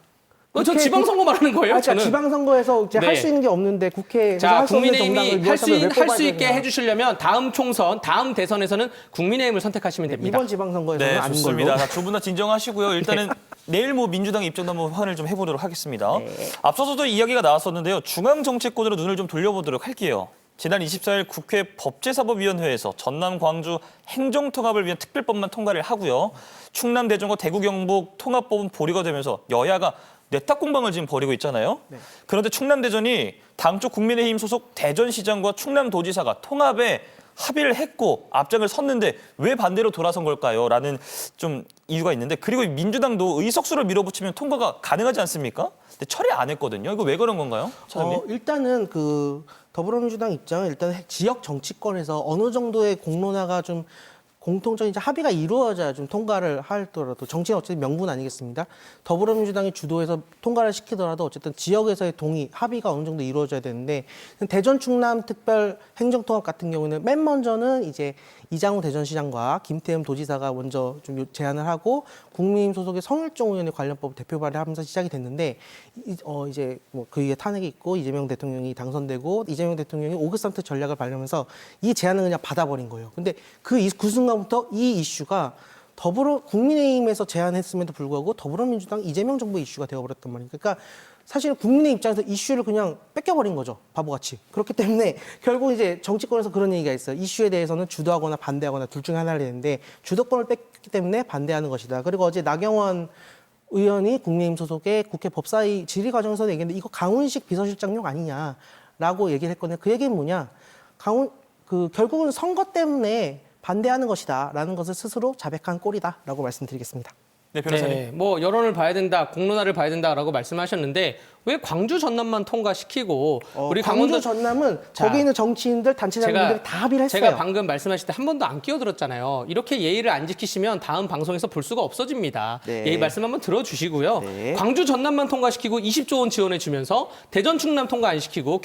저 지방선거 말하는 거예요.
그러니까
저는.
지방선거에서 이제 할 수 있는 게 없는데 국회에서
자,
할 수 없는
국민의힘이
정당을
할 수 있게 해주시려면 다음 총선, 다음 대선에서는 국민의힘을 선택하시면 됩니다.
이번 지방선거에서는
네,
아닌
좋습니다.
걸로.
두 분 다 진정하시고요. 일단은 내일 민주당 입장도 한번 확인을 좀 해보도록 하겠습니다. 앞서서도 이야기가 나왔었는데요. 중앙 정치권으로 눈을 좀 돌려보도록 할게요. 지난 24일 국회 법제사법위원회에서 전남, 광주 행정통합을 위한 특별법만 통과를 하고요. 충남, 대전과 대구, 경북 통합법은 보류가 되면서 여야가 뇌탁 공방을 지금 벌이고 있잖아요.
네.
그런데 충남대전이 당초 국민의힘 소속 대전시장과 충남도지사가 통합에 합의를 했고 앞장을 섰는데 왜 반대로 돌아선 걸까요? 라는 좀 이유가 있는데 그리고 민주당도 의석수를 밀어붙이면 통과가 가능하지 않습니까? 근데 처리 안 했거든요. 이거 왜 그런 건가요? 차장님?
일단은 그 더불어민주당 입장은 일단 지역 정치권에서 어느 정도의 공론화가 좀 공통적인 이제 합의가 이루어져야 좀 통과를 하더라도 정치는 어쨌든 명분 아니겠습니까? 더불어민주당이 주도해서 통과를 시키더라도 어쨌든 지역에서의 동의, 합의가 어느 정도 이루어져야 되는데 대전 충남 특별 행정통합 같은 경우는 맨 먼저는 이제 이장우 대전시장과 김태흠 도지사가 먼저 좀 제안을 하고 국민의힘 소속의 성일종 의원의 관련법 대표 발의하면서 시작이 됐는데 이제 뭐 그 위에 탄핵이 있고 이재명 대통령이 당선되고 이재명 대통령이 오그산트 전략을 발휘하면서 이 제안을 그냥 받아버린 거예요. 근데 그 순간부터 이 이슈가 국민의힘에서 제안했음에도 불구하고 더불어민주당 이재명 정부 이슈가 되어버렸단 말이에요. 그러니까 사실 국민의 입장에서 이슈를 그냥 뺏겨버린 거죠. 바보같이. 그렇기 때문에 결국 이제 정치권에서 그런 얘기가 있어요. 이슈에 대해서는 주도하거나 반대하거나 둘 중에 하나를 했는데 주도권을 뺐기 때문에 반대하는 것이다. 그리고 어제 나경원 의원이 국민의힘 소속의 국회 법사위 질의 과정에서 얘기했는데 이거 강훈식 비서실장용 아니냐라고 얘기를 했거든요. 그 얘기는 뭐냐. 결국은 선거 때문에 반대하는 것이다라는 것을 스스로 자백한 꼴이다라고 말씀드리겠습니다.
네, 변호사님.
네, 뭐 여론을 봐야 된다, 공론화를 봐야 된다라고 말씀하셨는데 왜 광주 전남만 통과시키고 우리
광주 전남은 거기 있는 정치인들, 단체장님들이 다 합의를 했어요.
제가 방금 말씀하실 때 한 번도 안 끼어들었잖아요. 이렇게 예의를 안 지키시면 다음 방송에서 볼 수가 없어집니다.
네.
예의 말씀 한번 들어주시고요.
네.
광주 전남만 통과시키고 20조 원 지원해주면서 대전 충남 통과 안 시키고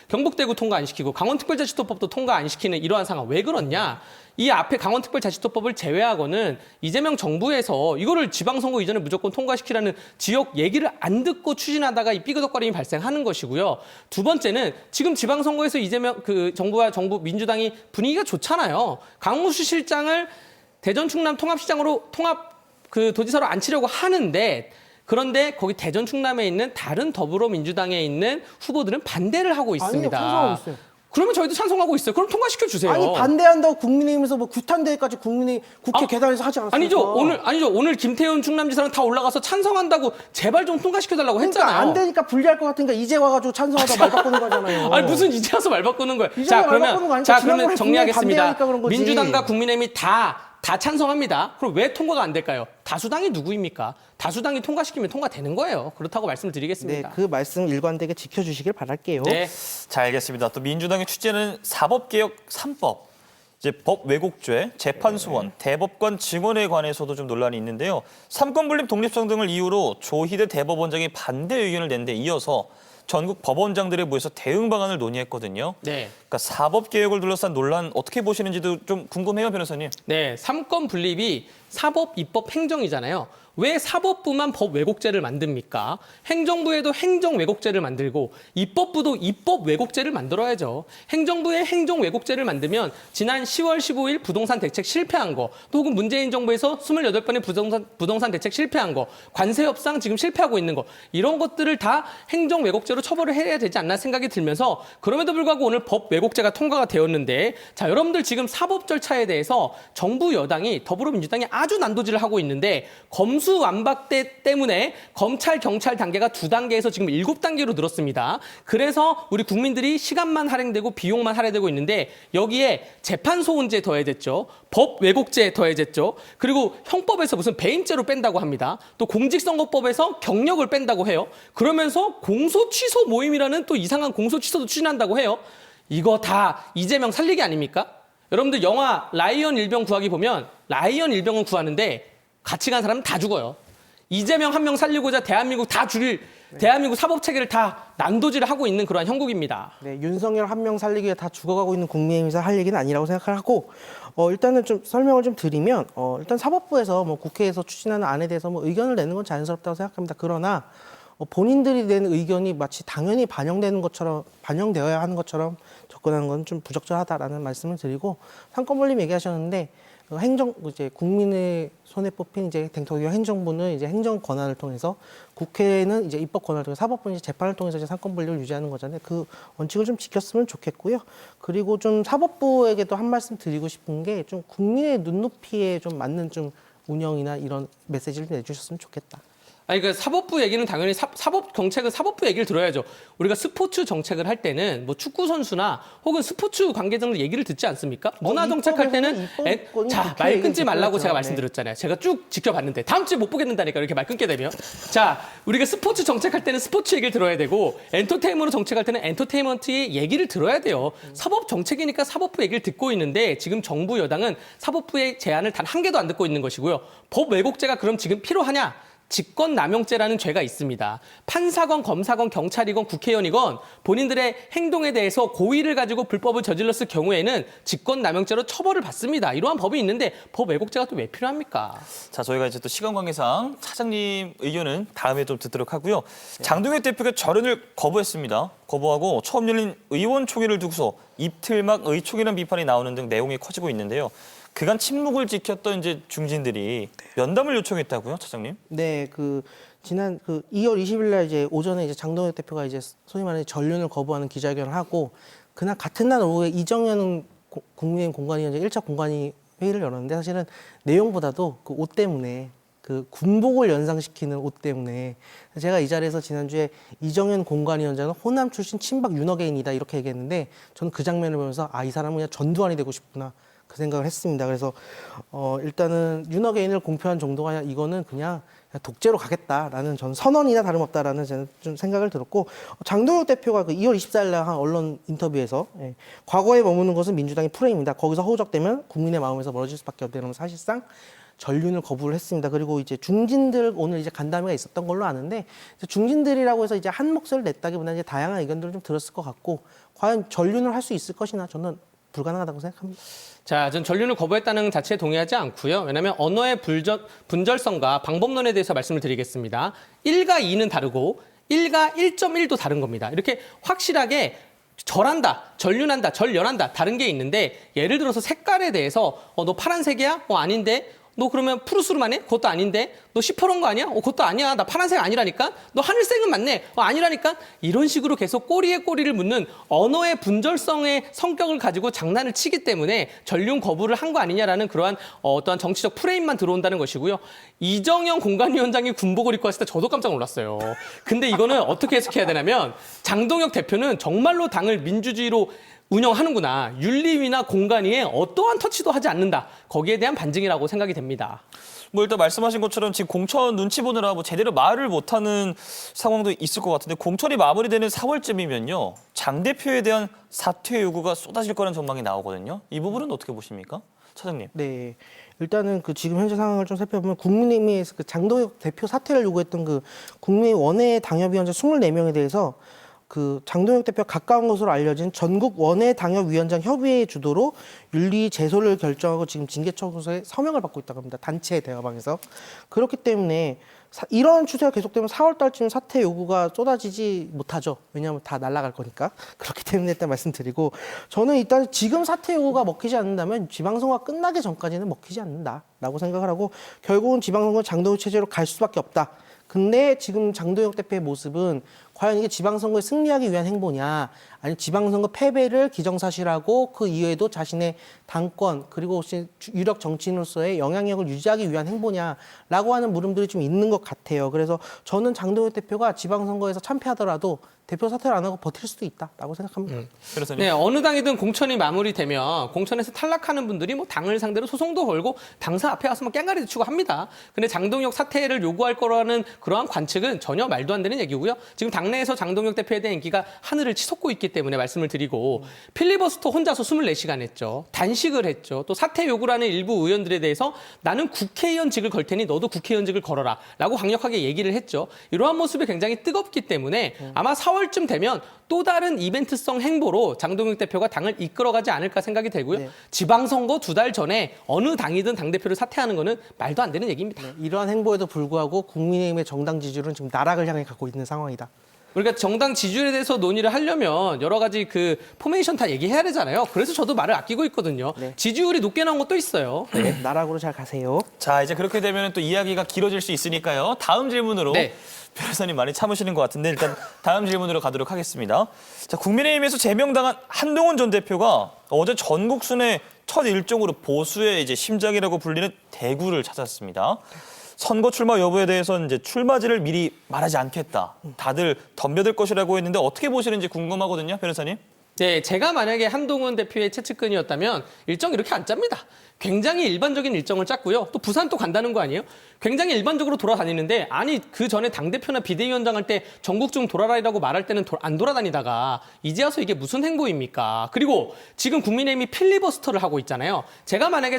경북대구 통과 안 시키고 강원특별자치도법도 통과 안 시키는 이러한 상황 왜 그렇냐? 이 앞에 강원특별자치도법을 제외하고는 이재명 정부에서 이거를 지방선거 이전에 무조건 통과시키라는 지역 얘기를 안 듣고 추진하다가 이 삐그덕거림이 발생하는 것이고요. 두 번째는 지금 지방선거에서 이재명 정부 민주당이 분위기가 좋잖아요. 강우수 실장을 대전 충남 통합시장으로 도지사로 앉히려고 하는데 그런데 거기 대전 충남에 있는 다른 더불어민주당에 있는 후보들은 반대를 하고 있습니다.
아니요, 찬성하고 있어요.
그러면 저희도 찬성하고 있어요. 그럼 통과시켜 주세요.
아니 반대한다고 국민의힘에서 뭐 규탄대회까지 국회 계단에서 하지 않았습니까?
오늘 김태훈 충남지사는 다 올라가서 찬성한다고 제발 좀 통과시켜 달라고 했잖아요.
그러니까 안 되니까 불리할 것 같으니까 이제 와가지고 찬성하다 말 바꾸는 거잖아요.
아니 무슨 이제 와서 말 바꾸는 거예요.
이제 말 바꾸는 거 아니까
그러면 정리하겠습니다.
반대하니까 그런 거지.
민주당과 국민의힘이 다 찬성합니다. 그럼 왜 통과가 안 될까요? 다수당이 누구입니까? 다수당이 통과시키면 통과되는 거예요. 그렇다고 말씀드리겠습니다.
네, 그 말씀 일관되게 지켜주시길 바랄게요.
네.
자, 알겠습니다. 또 민주당이 취재하는 사법개혁 3법, 이제 법 왜곡죄, 재판 소원, 대법관 증언에 관해서도 좀 논란이 있는데요. 삼권분립 독립성 등을 이유로 조희대 대법원장이 반대 의견을 낸 데 이어서 전국 법원장들에 모여서 대응 방안을 논의했거든요.
네.
그러니까 사법개혁을 둘러싼 논란 어떻게 보시는지도 좀 궁금해요, 변호사님.
네, 삼권 분립이 사법, 입법, 행정이잖아요. 왜 사법부만 법 왜곡죄를 만듭니까? 행정부에도 행정 왜곡죄를 만들고 입법부도 입법 왜곡죄를 만들어야죠. 행정부에 행정 왜곡죄를 만들면 지난 10월 15일 부동산 대책 실패한 거, 또 혹은 문재인 정부에서 28번의 부동산 대책 실패한 거, 관세 협상 지금 실패하고 있는 거, 이런 것들을 다 행정 왜곡죄로 처벌을 해야 되지 않나 생각이 들면서 그럼에도 불구하고 오늘 법 왜곡죄가 통과가 되었는데 자, 여러분들 지금 사법 절차에 대해서 정부 여당이 더불어민주당이 아주 난도질을 하고 있는데 검수완박대 때문에 검찰, 경찰 단계가 2단계에서 지금 7단계로 늘었습니다. 그래서 우리 국민들이 시간만 할애되고 비용만 할애되고 있는데 여기에 재판소원죄 더해졌죠. 법 왜곡죄 더해졌죠. 그리고 형법에서 무슨 배임죄로 뺀다고 합니다. 또 공직선거법에서 경력을 뺀다고 해요. 그러면서 공소취소 모임이라는 또 이상한 공소취소도 추진한다고 해요. 이거 다 이재명 살리기 아닙니까? 여러분들 영화 라이언 일병 구하기 보면 라이언 일병은 구하는데 같이 간 사람은 다 죽어요. 이재명 한 명 살리고자 대한민국 대한민국 사법체계를 다 난도질을 하고 있는 그러한 형국입니다.
네, 윤석열 한 명 살리기 위해 다 죽어가고 있는 국민의힘에서 할 얘기는 아니라고 생각을 하고 일단은 좀 설명을 좀 드리면 일단 사법부에서 뭐 국회에서 추진하는 안에 대해서 뭐 의견을 내는 건 자연스럽다고 생각합니다. 그러나 본인들이 낸 의견이 마치 당연히 반영되어야 하는 것처럼 접근하는 건 좀 부적절하다라는 말씀을 드리고 삼권분립 얘기하셨는데 이제 국민의 손에 뽑힌 이제 대통령 행정부는 이제 행정 권한을 통해서 국회는 이제 입법 권한을 통해서 사법부는 이제 재판을 통해서 이제 삼권분립을 유지하는 거잖아요. 그 원칙을 좀 지켰으면 좋겠고요. 그리고 좀 사법부에게도 한 말씀 드리고 싶은 게 좀 국민의 눈높이에 좀 맞는 좀 운영이나 이런 메시지를 내주셨으면 좋겠다.
아니, 그 사법부 얘기는 당연히 사법 정책은 사법부 얘기를 들어야죠. 우리가 스포츠 정책을 할 때는 뭐 축구 선수나 혹은 스포츠 관계자들 얘기를 듣지 않습니까? 문화 정책할 때는 자, 말 끊지 말라고 제가 말씀드렸잖아요. 제가 쭉 지켜봤는데 다음 주에 못 보겠는다니까 이렇게 말 끊게 되면. 자, 우리가 스포츠 정책할 때는 스포츠 얘기를 들어야 되고 엔터테인먼트 정책할 때는 엔터테인먼트의 얘기를 들어야 돼요. 사법 정책이니까 사법부 얘기를 듣고 있는데 지금 정부 여당은 사법부의 제안을 단 한 개도 안 듣고 있는 것이고요. 법 왜곡죄가 그럼 지금 필요하냐? 직권남용죄라는 죄가 있습니다. 판사건 검사건 경찰이건 국회의원이건 본인들의 행동에 대해서 고의를 가지고 불법을 저질렀을 경우에는 직권남용죄로 처벌을 받습니다. 이러한 법이 있는데 법 왜곡죄가 또 왜 필요합니까?
자, 저희가 이제 또 시간 관계상 차장님 의견은 다음에 좀 듣도록 하고요. 장동혁 대표가 절연을 거부했습니다. 거부하고 처음 열린 의원총회를 두고서 이틀막 의총이라는 비판이 나오는 등 내용이 커지고 있는데요. 그간 침묵을 지켰던 이제 중진들이 면담을 요청했다고요, 차장님?
네, 지난 2월 20일 날 이제 오전에 이제 장동혁 대표가 이제 소위 말하는 전륜을 거부하는 기자회견을 하고 그날 같은 날 오후에 이정현 국민의힘 공관위원장 1차 공관위 회의를 열었는데 사실은 내용보다도 그 옷 때문에 그 군복을 연상시키는 옷 때문에 제가 이 자리에서 지난주에 이정현 공관위원장은 호남 출신 친박 윤어게인이다 이렇게 얘기했는데 저는 그 장면을 보면서 이 사람은 그냥 전두환이 되고 싶구나. 그 생각을 했습니다. 그래서 일단은 윤어게인을 공표한 정도가 아니라 이거는 그냥 독재로 가겠다라는 전 선언이나 다름없다라는 저는 좀 생각을 들었고 장동혁 대표가 2월 24일 날 한 언론 인터뷰에서 과거에 머무는 것은 민주당의 프레임이다. 거기서 허우적대면 국민의 마음에서 멀어질 수밖에 없다는 사실상 전륜을 거부를 했습니다. 그리고 이제 중진들 오늘 이제 간담회가 있었던 걸로 아는데 중진들이라고 해서 이제 한 목소리를 냈다기보다는 이제 다양한 의견들을 좀 들었을 것 같고 과연 전륜을 할 수 있을 것이나 저는 불가능하다고 생각합니다.
자, 전 전륜을 거부했다는 자체에 동의하지 않고요. 왜냐하면 언어의 분절성과 방법론에 대해서 말씀을 드리겠습니다. 1과 2는 다르고 1과 1.1도 다른 겁니다. 이렇게 확실하게 절한다, 전륜한다, 절연한다 다른 게 있는데 예를 들어서 색깔에 대해서 너 파란색이야? 아닌데? 너 그러면 푸르스름하네? 그것도 아닌데? 너 시퍼런 거 아니야? 그것도 아니야. 나 파란색 아니라니까? 너 하늘색은 맞네? 아니라니까? 이런 식으로 계속 꼬리에 꼬리를 묻는 언어의 분절성의 성격을 가지고 장난을 치기 때문에 전륜 거부를 한 거 아니냐라는 그러한 어떠한 정치적 프레임만 들어온다는 것이고요. 이정현 공관위원장이 군복을 입고 왔을 때 저도 깜짝 놀랐어요. 근데 이거는 어떻게 해석해야 되냐면 장동혁 대표는 정말로 당을 민주주의로 운영하는구나. 윤리위나 공관위에 어떠한 터치도 하지 않는다. 거기에 대한 반증이라고 생각이 됩니다.
뭐 일단 말씀하신 것처럼 지금 공천 눈치 보느라 뭐 제대로 말을 못하는 상황도 있을 것 같은데 공천이 마무리되는 4월쯤이면요. 장 대표에 대한 사퇴 요구가 쏟아질 거라는 전망이 나오거든요. 이 부분은 어떻게 보십니까? 차장님.
네. 일단은 지금 현재 상황을 좀 살펴보면 국민의힘에서 장동혁 대표 사퇴를 요구했던 국민의힘 원외 당협위원장 24명에 대해서 장동혁 대표가 가까운 것으로 알려진 전국 원외 당협위원장 협의회 주도로 윤리 제소를 결정하고 지금 징계처분서에 서명을 받고 있다고 합니다. 단체 대화방에서. 그렇기 때문에 이런 추세가 계속되면 4월 달쯤 사퇴 요구가 쏟아지지 못하죠. 왜냐하면 다 날아갈 거니까. 그렇기 때문에 일단 말씀드리고 저는 일단 지금 사퇴 요구가 먹히지 않는다면 지방선거가 끝나기 전까지는 먹히지 않는다라고 생각을 하고 결국은 지방선거 장동혁 체제로 갈 수밖에 없다. 근데 지금 장동혁 대표의 모습은 과연 이게 지방선거에 승리하기 위한 행보냐 아니면 지방선거 패배를 기정사실하고 그 이외에도 자신의 당권 그리고 혹시 유력 정치인으로서의 영향력을 유지하기 위한 행보냐라고 하는 물음들이 좀 있는 것 같아요. 그래서 저는 장동혁 대표가 지방선거에서 참패하더라도 대표 사퇴를 안 하고 버틸 수도 있다라고 생각합니다.
네, 어느 당이든 공천이 마무리되면 공천에서 탈락하는 분들이 뭐 당을 상대로 소송도 걸고 당사 앞에 가서 뭐 깽가리도 치고 합니다. 근데 장동혁 사퇴를 요구할 거라는 그러한 관측은 전혀 말도 안 되는 얘기고요. 지금 당내에서 장동혁 대표에 대한 인기가 하늘을 치솟고 있기 때문에 말씀을 드리고 필리버스터 혼자서 24시간 했죠. 단식을 했죠. 또 사퇴 요구를 하는 일부 의원들에 대해서 나는 국회의원직을 걸 테니 너도 국회의원직을 걸어라 라고 강력하게 얘기를 했죠. 이러한 모습이 굉장히 뜨겁기 때문에 아마 4월쯤 되면 또 다른 이벤트성 행보로 장동혁 대표가 당을 이끌어가지 않을까 생각이 되고요. 네. 지방선거 2달 전에 어느 당이든 당대표를 사퇴하는 거는 말도 안 되는 얘기입니다.
네, 이러한 행보에도 불구하고 국민의힘의 정당 지지율은 지금 나락을 향해 가고 있는 상황이다.
우리가 정당 지지율에 대해서 논의를 하려면 여러 가지 포메이션 다 얘기해야 되잖아요. 그래서 저도 말을 아끼고 있거든요. 네. 지지율이 높게 나온 것도 있어요.
네, 나락으로 잘 가세요.
자, 이제 그렇게 되면 또 이야기가 길어질 수 있으니까요. 다음 질문으로
네.
변호사님 많이 참으시는 것 같은데 일단 다음 질문으로 가도록 하겠습니다. 자, 국민의힘에서 제명당한 한동훈 전 대표가 어제 전국 순회 첫 일정으로 보수의 이제 심장이라고 불리는 대구를 찾았습니다. 선거 출마 여부에 대해서는 이제 출마지를 미리 말하지 않겠다. 다들 덤벼들 것이라고 했는데 어떻게 보시는지 궁금하거든요, 변호사님.
네, 제가 만약에 한동훈 대표의 최측근이었다면 일정 이렇게 안 짭니다. 굉장히 일반적인 일정을 짰고요. 또 부산 또 간다는 거 아니에요? 굉장히 일반적으로 돌아다니는데 아니 그 전에 당대표나 비대위원장 할 때 전국 좀 돌아라라고 말할 때는 안 돌아다니다가 이제 와서 이게 무슨 행보입니까? 그리고 지금 국민의힘이 필리버스터를 하고 있잖아요. 제가 만약에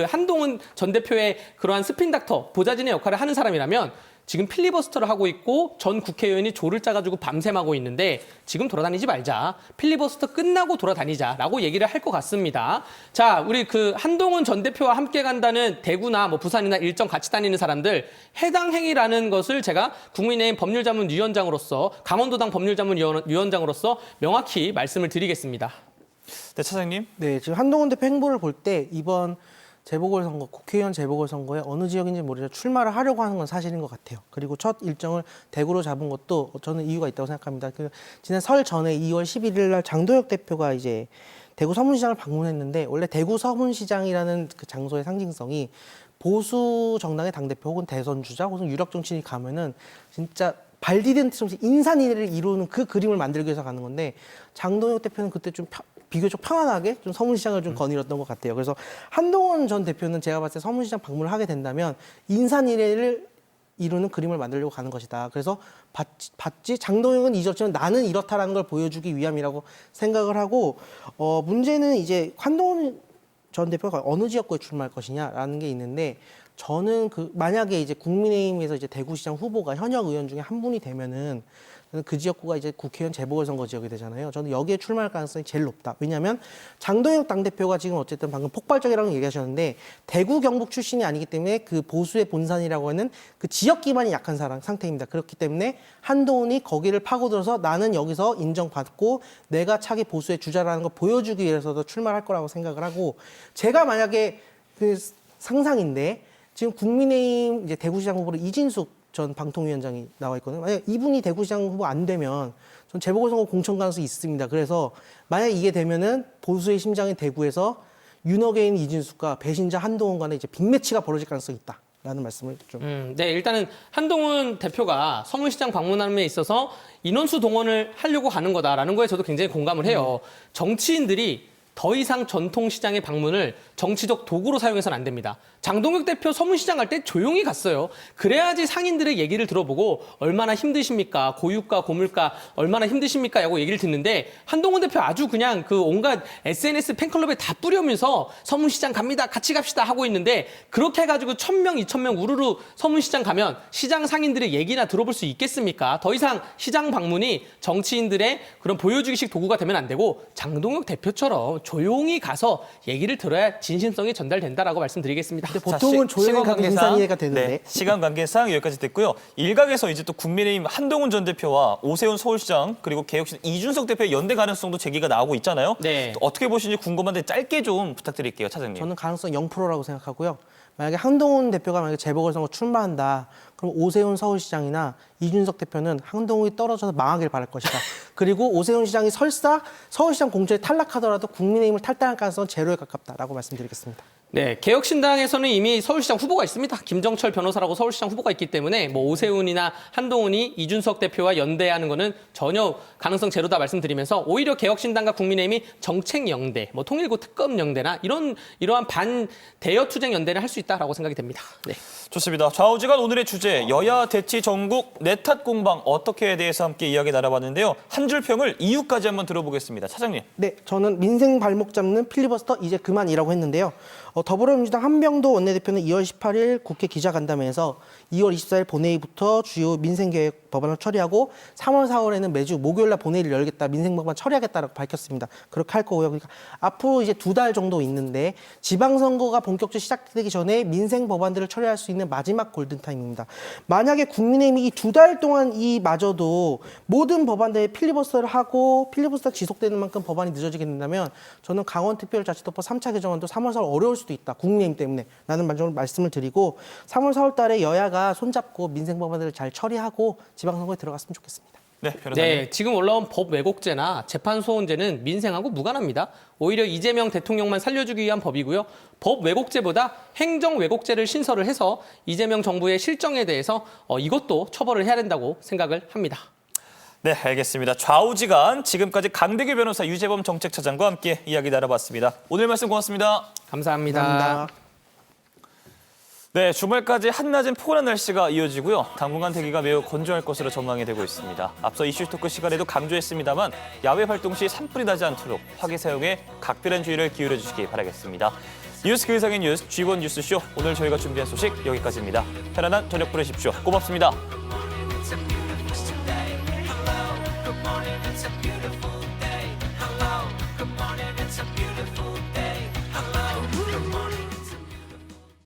한동훈 전 대표의 그러한 스핀닥터, 보좌진의 역할을 하는 사람이라면 지금 필리버스터를 하고 있고 전 국회의원이 조를 짜가지고 밤샘하고 있는데 지금 돌아다니지 말자. 필리버스터 끝나고 돌아다니자라고 얘기를 할 것 같습니다. 자, 우리 한동훈 전 대표와 함께 간다는 대구나 뭐 부산이나 일정 같이 다니는 사람들 해당 행위라는 것을 제가 국민의힘 법률자문위원장으로서 강원도당 법률자문위원장으로서 명확히 말씀을 드리겠습니다.
네, 차장님.
네, 지금 한동훈 대표 행보를 볼 때 이번 재보궐선거, 국회의원 재보궐선거에 어느 지역인지 모르지만 출마를 하려고 하는 건 사실인 것 같아요. 그리고 첫 일정을 대구로 잡은 것도 저는 이유가 있다고 생각합니다. 지난 설 전에 2월 11일 날 장도혁 대표가 이제 대구 서문시장을 방문했는데 원래 대구 서문시장이라는 그 장소의 상징성이 보수 정당의 당대표 혹은 대선 주자 혹은 유력 정치인이 가면은 진짜 발 디딘 틈없이 인산인해를 이루는 그 그림을 만들기 위해서 가는 건데 장도혁 대표는 그때 좀 비교적 편안하게 좀 서문시장을 좀 거닐었던 것 같아요. 그래서 한동훈 전 대표는 제가 봤을 때 서문시장 방문을 하게 된다면 인산인해를 이루는 그림을 만들려고 가는 것이다. 그래서 봤지 장도혁은 잊었지만 나는 이렇다라는 걸 보여주기 위함이라고 생각을 하고 문제는 이제 한동훈 전 대표가 어느 지역구에 출마할 것이냐라는 게 있는데 저는 만약에 이제 국민의힘에서 이제 대구시장 후보가 현역 의원 중에 한 분이 되면은 그 지역구가 이제 국회의원 재보궐선거 지역이 되잖아요. 저는 여기에 출마할 가능성이 제일 높다. 왜냐하면 장도혁 당대표가 지금 어쨌든 방금 폭발적이라고 얘기하셨는데 대구 경북 출신이 아니기 때문에 그 보수의 본산이라고 하는 그 지역 기반이 약한 상태입니다. 그렇기 때문에 한동훈이 거기를 파고들어서 나는 여기서 인정받고 내가 차기 보수의 주자라는 걸 보여주기 위해서도 출마할 거라고 생각을 하고 제가 만약에 그 상상인데 지금 국민의힘 이제 대구시장 후보로 이진숙 전 방통위원장이 나와 있거든요. 만약 이분이 대구시장 후보 안 되면 전 재보궐선거 공천 가능성이 있습니다. 그래서 만약 이게 되면은 보수의 심장인 대구에서 윤어게인 이진숙과 배신자 한동훈 간에 이제 빅매치가 벌어질 가능성이 있다라는 말씀을 좀.
네, 일단은 한동훈 대표가 서문시장 방문함에 있어서 인원수 동원을 하려고 하는 거다라는 거에 저도 굉장히 공감을 해요. 정치인들이 더 이상 전통시장의 방문을 정치적 도구로 사용해서는 안 됩니다. 장동혁 대표 서문시장 갈 때 조용히 갔어요. 그래야지 상인들의 얘기를 들어보고 얼마나 힘드십니까? 고유가, 고물가 얼마나 힘드십니까? 라고 얘기를 듣는데 한동훈 대표 아주 그냥 그 온갖 SNS 팬클럽에 다 뿌려면서 서문시장 갑니다. 같이 갑시다 하고 있는데 그렇게 해가지고 1,000명, 2,000명 우르르 서문시장 가면 시장 상인들의 얘기나 들어볼 수 있겠습니까? 더 이상 시장 방문이 정치인들의 그런 보여주기식 도구가 되면 안 되고 장동혁 대표처럼 조용히 가서 얘기를 들어야 진심성이 전달된다라고 말씀드리겠습니다.
근데 보통은 조용히 가면 인산인해가 되는데.
네, 시간 관계상 여기까지 됐고요. 일각에서 이제 또 국민의힘 한동훈 전 대표와 오세훈 서울시장 그리고 개혁신 이준석 대표의 연대 가능성도 제기가 나오고 있잖아요.
네.
또 어떻게 보시는지 궁금한데 짧게 좀 부탁드릴게요, 차장님.
저는 가능성 0%라고 생각하고요. 만약에 한동훈 대표가 만약에 재보궐선거 출마한다. 그럼 오세훈 서울시장이나 이준석 대표는 한동훈이 떨어져서 망하길 바랄 것이다. 그리고 오세훈 시장이 설사 서울시장 공천에 탈락하더라도 국민의힘을 탈당할 가능성은 제로에 가깝다라고 말씀드리겠습니다.
네, 개혁신당에서는 이미 서울시장 후보가 있습니다. 김정철 변호사라고 서울시장 후보가 있기 때문에 뭐 오세훈이나 한동훈이 이준석 대표와 연대하는 거는 전혀 가능성 제로다 말씀드리면서 오히려 개혁신당과 국민의힘이 정책 연대, 뭐 통일고 특검 연대나 이러한 반 대여 투쟁 연대를 할 수 있다라고 생각이 됩니다. 네.
좋습니다. 좌우지간 오늘의 주제 여야 대치 전국 내탓 공방 어떻게에 대해서 함께 이야기 나눠봤는데요. 한 줄 평을 이유까지 한번 들어보겠습니다. 차장님.
네, 저는 민생 발목 잡는 필리버스터 이제 그만이라고 했는데요. 더불어민주당 한병도 원내대표는 2월 18일 국회 기자간담회에서 2월 24일 본회의부터 주요 민생계획 법안을 처리하고 3월, 4월에는 매주 목요일날 본회의를 열겠다, 민생법안 처리하겠다라고 밝혔습니다. 그렇게 할 거고요. 그러니까 앞으로 이제 2달 정도 있는데 지방선거가 본격적으로 시작되기 전에 민생 법안들을 처리할 수 있는 마지막 골든타임입니다. 만약에 국민의힘이 이 2달 동안 이마저도 모든 법안들에 필리버스터를 하고 필리버스터가 지속되는 만큼 법안이 늦어지게 된다면 저는 강원특별자치도법 3차 개정안도 3월, 4월 어려울 수도 있다. 국민의힘 때문에. 라는 말씀을 드리고 3월, 4월 달에 여야가 손잡고 민생 법안들을 잘 처리하고 지방선거에 들어갔으면 좋겠습니다.
네, 변호사님.
네, 지금 올라온 법 왜곡죄나 재판 소원죄는 민생하고 무관합니다. 오히려 이재명 대통령만 살려주기 위한 법이고요. 법 왜곡죄보다 행정 왜곡죄를 신설을 해서 이재명 정부의 실정에 대해서 이것도 처벌을 해야 된다고 생각을 합니다.
네, 알겠습니다. 좌우지간 지금까지 강대규 변호사 유재범 정책차장과 함께 이야기 나눠봤습니다. 오늘 말씀 고맙습니다.
감사합니다.
감사합니다.
네, 주말까지 한낮은 포근한 날씨가 이어지고요. 당분간 대기가 매우 건조할 것으로 전망이 되고 있습니다. 앞서 이슈 토크 시간에도 강조했습니다만 야외 활동 시 산불이 나지 않도록 화기 사용에 각별한 주의를 기울여 주시기 바라겠습니다. 뉴스 그 이상의 뉴스, G1 뉴스쇼. 오늘 저희가 준비한 소식 여기까지입니다. 편안한 저녁 보내십시오. 고맙습니다.